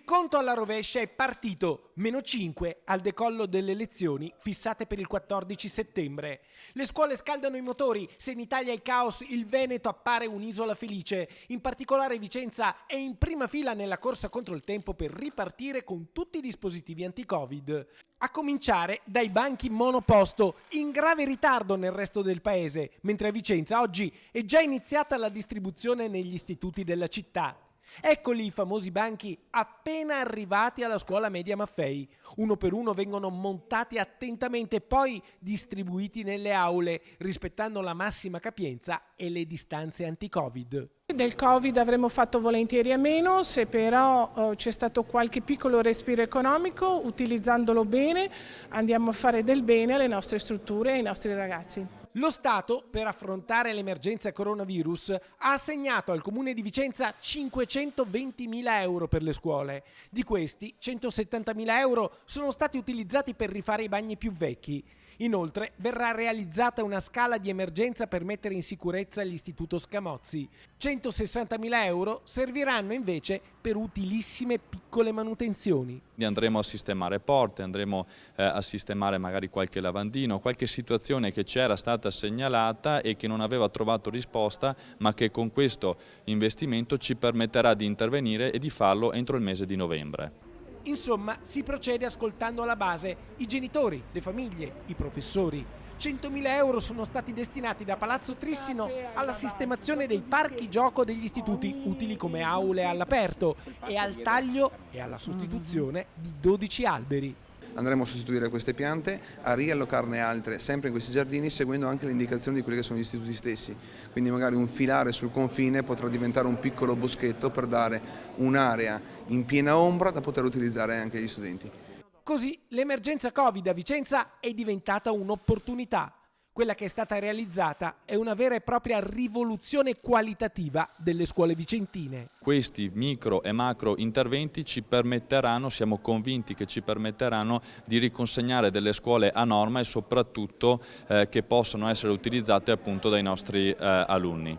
conto alla rovescia è partito, -5 al decollo delle lezioni fissate per il 14 settembre. Le scuole scaldano i motori, se in Italia è il caos, il Veneto appare un'isola felice. In particolare Vicenza è in prima fila nella corsa contro il tempo per ripartire con tutti i dispositivi anti-Covid. A cominciare dai banchi monoposto, in grave ritardo nel resto del paese, mentre a Vicenza oggi è già iniziata la distribuzione negli istituti della città. Eccoli i famosi banchi appena arrivati alla scuola media Maffei. Uno per uno vengono montati attentamente e poi distribuiti nelle aule, rispettando la massima capienza e le distanze anti-Covid. Del Covid avremmo fatto volentieri a meno, se però c'è stato qualche piccolo respiro economico, utilizzandolo bene andiamo a fare del bene alle nostre strutture e ai nostri ragazzi. Lo Stato, per affrontare l'emergenza coronavirus, ha assegnato al Comune di Vicenza 520.000 euro per le scuole. Di questi, 170.000 euro sono stati utilizzati per rifare i bagni più vecchi. Inoltre, verrà realizzata una scala di emergenza per mettere in sicurezza l'istituto Scamozzi. 160.000 euro serviranno invece per utilissime piccole manutenzioni. Andremo a sistemare porte, andremo a sistemare magari qualche lavandino, qualche situazione che c'era stata segnalata e che non aveva trovato risposta, ma che con questo investimento ci permetterà di intervenire e di farlo entro il mese di novembre. Insomma, si procede ascoltando alla base i genitori, le famiglie, i professori. 100.000 euro sono stati destinati da Palazzo Trissino alla sistemazione dei parchi gioco degli istituti, utili come aule all'aperto, e al taglio e alla sostituzione di 12 alberi. Andremo a sostituire queste piante, a riallocarne altre sempre in questi giardini, seguendo anche le indicazioni di quelli che sono gli istituti stessi. Quindi magari un filare sul confine potrà diventare un piccolo boschetto per dare un'area in piena ombra da poter utilizzare anche agli studenti. Così l'emergenza Covid a Vicenza è diventata un'opportunità. Quella che è stata realizzata è una vera e propria rivoluzione qualitativa delle scuole vicentine. Questi micro e macro interventi ci permetteranno, siamo convinti che ci permetteranno di riconsegnare delle scuole a norma e soprattutto che possano essere utilizzate appunto dai nostri alunni.